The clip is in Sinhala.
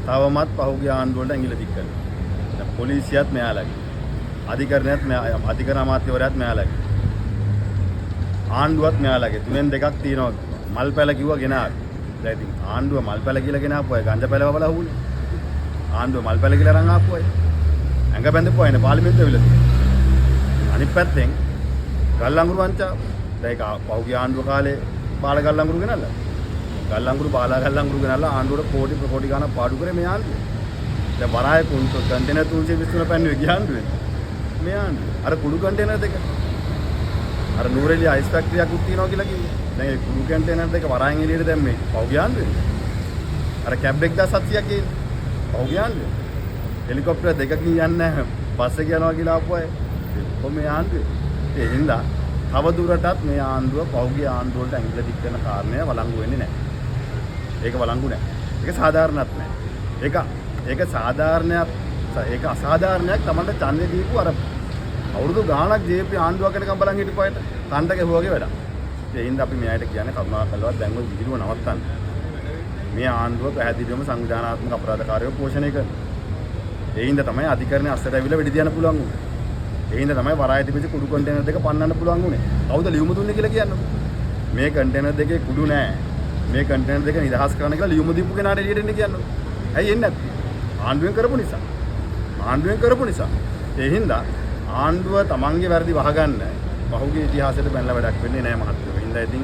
තවමත් පහුගිය ආණ්ඩුවට ඇඟිල්ල දික් කරනවා. දැන් පොලිසියත් මෙයාලගේ. අධිකරණයත් අධිකරණ අමාත්‍යවරයාත් මෙයාලගේ. ආණ්ඩුවත් මෙයාලගේ. තුනෙන් දෙකක් තියෙනවා. මල් පැල කිව්වා ගෙනාවේ. දැන් ඉතින් ආණ්ඩුව මල් පැල කියලා ගෙනාපු අය ගංජා පැලව බලහුනේ. ආණ්ඩුව මල් පැල කියලා අරන් ආපු අය. ඇඟ බැඳපු අයනේ පාර්ලිමේන්තුවේ විල තියෙන්නේ. අනිත් පැත්තෙන් ගල්අඟුරු වංචාව. දැන් ඒක පහුගිය ආණ්ඩුව කාලේ බාල ගල්අඟුරු ගෙනල්ලා. ගල්අඟුරු බාලා ගල්අඟුරු ගෙනල්ලා ආණ්ඩුවට කෝටි ගණන් පාඩු කරේ මේ ආණ්ඩුව. දැන් වරාය කුන්තු කන්ටේනර් 323 පැන්නුවේ ගිය ආණ්ඩුවේ. මේ ආණ්ඩුව. අර කුඩු කන්ටේනර් දෙක. අර නූරෙලි අයිස් ෆැක්ටරියක් උත් තියනවා කියලා කිව්වේ. දැන් ඒ කුඩු කන්ටේනර් දෙක වරායෙන් එළියට දැම්මේ පහුගිය ආණ්ඩුවේ. අර කැබ් 1700ක් ගියේ පහුගිය ආණ්ඩුවේ. හෙලිකොප්ටර් දෙකකින් යන්නේ නැහැ. බස් එක යනවා කියලා ආපු අය. කොහොම ආණ්ඩුවේ. ඒ හින්දා තව දුරටත් මේ ආණ්ඩුව පහුගිය ආණ්ඩුව වලට ඇඟිල්ල දික් කරන කාරණය වළංගු වෙන්නේ නැහැ. ඒක වළංගු නැහැ. ඒක සාධාරණත් නැහැ. ඒක සාධාරණයක් ඒක අසාධාරණයක් තමයි ඡන්දේ දීපු අර අවුරුදු ගාණක් ජේපී ආණ්ඩුවක් වෙනකම් බලන් හිටපුවාට කණ්ඩ ගැහුවාගේ වැඩක්. ඒ හින්දා අපි මෙයාට කියන්නේ කරුණාකරලා දැන් ඔය විහිළුව නවත්තන්න. මේ ආණ්ඩුව පැහැදිලිවම සංවිධානාත්මක අපරාධකාරයෝ පෝෂණය කරනවා. ඒ හින්දා තමයි අධිකරණයේ අස්සට ඇවිල්ලා වෙඩි තියන්න පුළුවන් උනේ. ඒ හින්දා තමයි වරාය තිබිච්ච කුඩු කන්ටේනර් දෙක පන්නන්න පුළුවන් උනේ. කවුද ලියුම දුන්නේ කියලා කියන්නේ? මේ කන්ටේනර් දෙකේ කුඩු නැහැ. මේ කන්ටේනර් දෙක නිදහස් කරන්න කියලා ලියුම දීපු කෙනාට එළියට එන්න කියන්නේ. ඇයි එන්නේ නැත්තේ? ආණ්ඩුවෙන් කරපු නිසා. ආණ්ඩුවෙන් කරපු නිසා. ඒ හින්දා ආණ්ඩුව තමන්ගේ වැරදි වහගන්න පහුගිය ඉතිහාසයට බැලලා වැඩක් වෙන්නේ නැහැ මහත්තයෝ. ඒ හින්දා ඉතින්